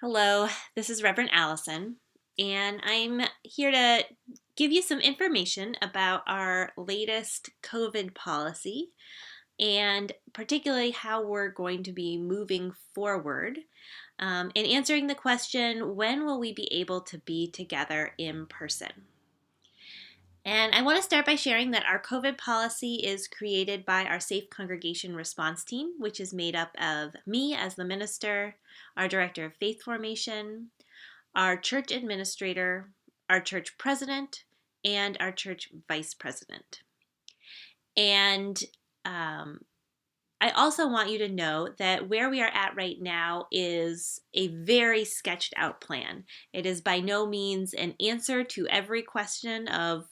Hello, this is Reverend Allison, and I'm here to give you some information about our latest COVID policy and particularly how we're going to be moving forward in answering the question, when will we be able to be together in person? And I want to start by sharing that our COVID policy is created by our Safe Congregation Response Team, which is made up of me as the minister, our director of faith formation, our church administrator, our church president, and our church vice president. And um, I also want you to know that where we are at right now is a very sketched out plan. It is by no means an answer to every question of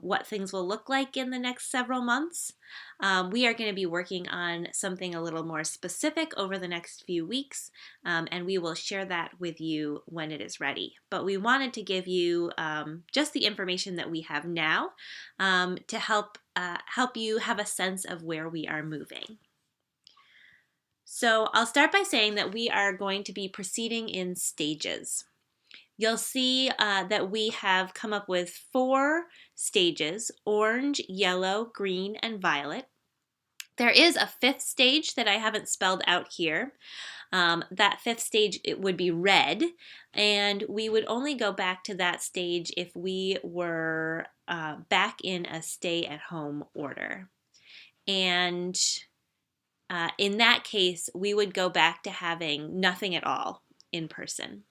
what things will look like in the next several months. We are going to be working on something a little more specific over the next few weeks, and we will share that with you when it is ready. But we wanted to give you just the information that we have now to help you have a sense of where we are moving. So I'll start by saying that we are going to be proceeding in stages. You'll see that we have come up with 4 stages: orange, yellow, green, and violet. There is a 5th stage that I haven't spelled out here. That 5th stage, it would be red, and we would only go back to that stage if we were back in a stay-at-home order. And in that case, we would go back to having nothing at all in person.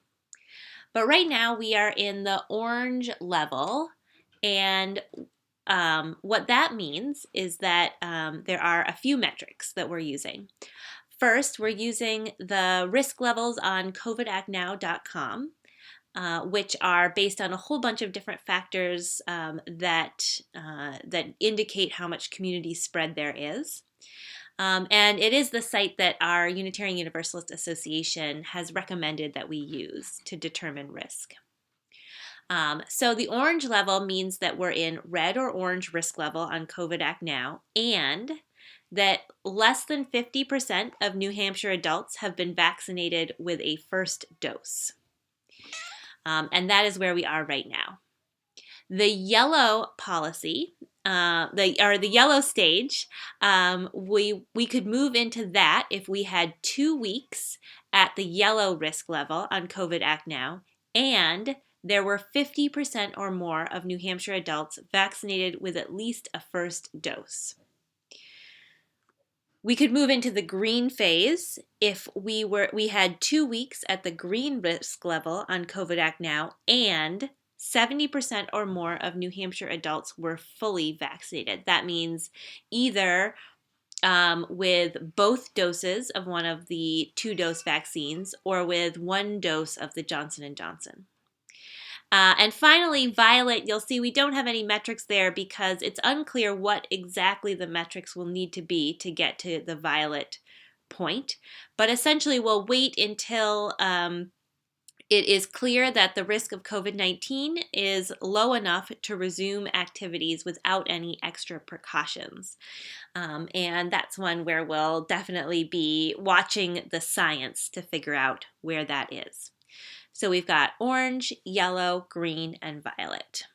But right now, we are in the orange level, and what that means is that there are a few metrics that we're using. First, we're using the risk levels on covidactnow.com, which are based on a whole bunch of different factors that indicate how much community spread there is. And it is the site that our Unitarian Universalist Association has recommended that we use to determine risk. So the orange level means that we're in red or orange risk level on COVID Act Now, and that less than 50% of New Hampshire adults have been vaccinated with a first dose. And that is where we are right now. The yellow policy, the yellow stage, we could move into that if we had 2 weeks at the yellow risk level on COVID Act Now, and there were 50% or more of New Hampshire adults vaccinated with at least a first dose. We could move into the green phase if we had 2 weeks at the green risk level on COVID Act Now, and 70% or more of New Hampshire adults were fully vaccinated. That means either with both doses of one of the 2-dose vaccines or with 1 dose of the Johnson & Johnson. And finally, violet, you'll see we don't have any metrics there because it's unclear what exactly the metrics will need to be to get to the violet point. But essentially, we'll wait until it is clear that the risk of COVID-19 is low enough to resume activities without any extra precautions. And that's one where we'll definitely be watching the science to figure out where that is. So we've got orange, yellow, green, and violet.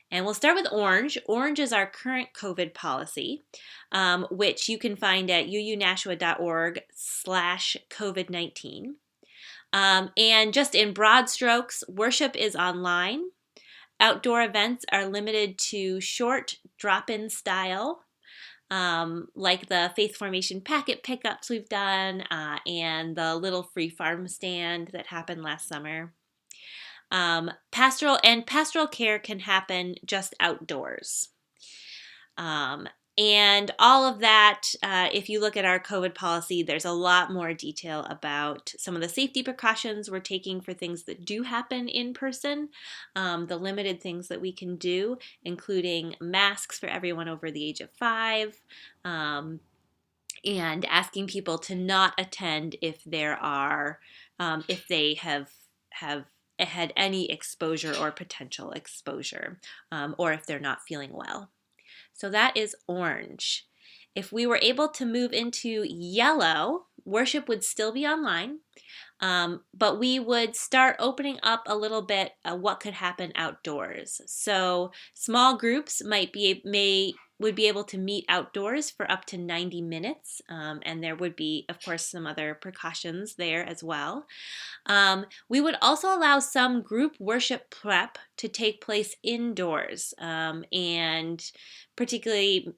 And we'll start with orange. Orange is our current COVID policy, which you can find at uunashua.org/COVID-19. And just in broad strokes, worship is online. Outdoor events are limited to short drop-in style, like the Faith Formation packet pickups we've done and the little free farm stand that happened last summer. Pastoral care can happen just outdoors. And all of that, if you look at our COVID policy, there's a lot more detail about some of the safety precautions we're taking for things that do happen in person, the limited things that we can do, including masks for everyone over the age of 5, and asking people to not attend if they have had any exposure or potential exposure, or if they're not feeling well. So that is orange. If we were able to move into yellow, worship would still be online. But we would start opening up a little bit what could happen outdoors. So small groups would be able to meet outdoors for up to 90 minutes, and there would be, of course, some other precautions there as well. We would also allow some group worship prep to take place indoors, and particularly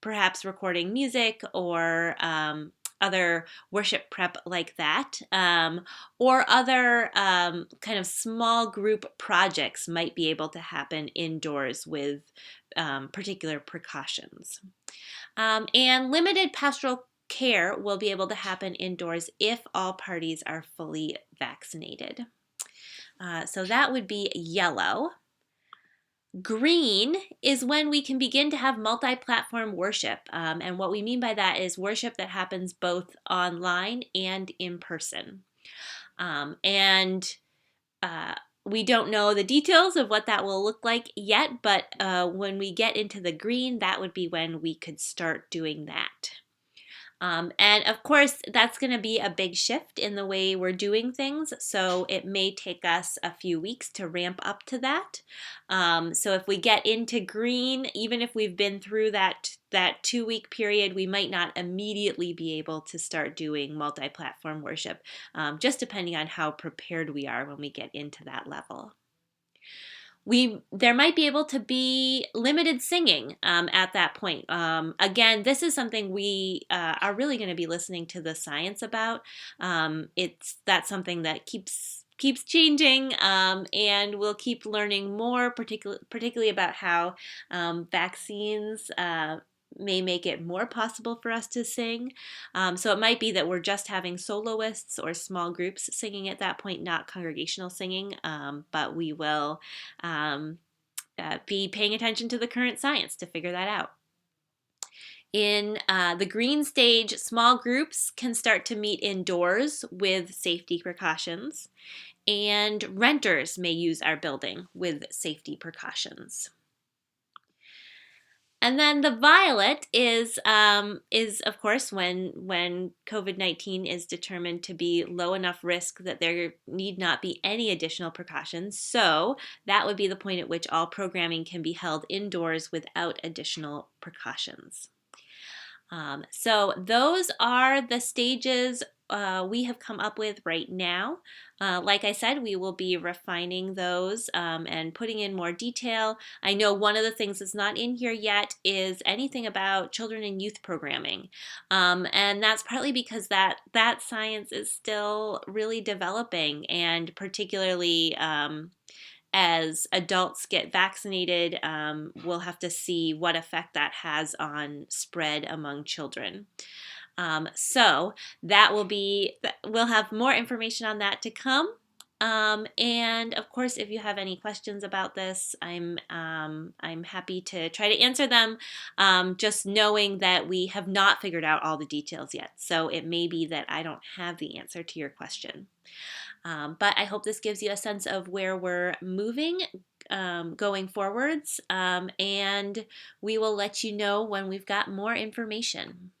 perhaps recording music or other worship prep like that, or other kind of small group projects might be able to happen indoors with particular precautions. And limited pastoral care will be able to happen indoors if all parties are fully vaccinated. So that would be yellow. Green is when we can begin to have multi-platform worship. And what we mean by that is worship that happens both online and in person. And we don't know the details of what that will look like yet, but when we get into the green, that would be when we could start doing that. And of course, that's going to be a big shift in the way we're doing things. So it may take us a few weeks to ramp up to that. So if we get into green, even if we've been through that 2-week period, we might not immediately be able to start doing multi-platform worship, just depending on how prepared we are when we get into that level. There might be able to be limited singing at that point. Again, this is something we are really going to be listening to the science about. That's something that keeps changing, and we'll keep learning more, particularly about how vaccines may make it more possible for us to sing. So it might be that we're just having soloists or small groups singing at that point, not congregational singing, but we will be paying attention to the current science to figure that out. In the green stage, small groups can start to meet indoors with safety precautions, and renters may use our building with safety precautions. And then the violet is of course when COVID-19 is determined to be low enough risk that there need not be any additional precautions. So that would be the point at which all programming can be held indoors without additional precautions. So those are the stages we have come up with right now. Like I said, we will be refining those and putting in more detail. I know one of the things that's not in here yet is anything about children and youth programming. And that's partly because that science is still really developing, and particularly as adults get vaccinated, we'll have to see what effect that has on spread among children. So that we'll have more information on that to come. And of course, if you have any questions about this, I'm happy to try to answer them, just knowing that we have not figured out all the details yet. So it may be that I don't have the answer to your question. But I hope this gives you a sense of where we're moving going forwards, and we will let you know when we've got more information.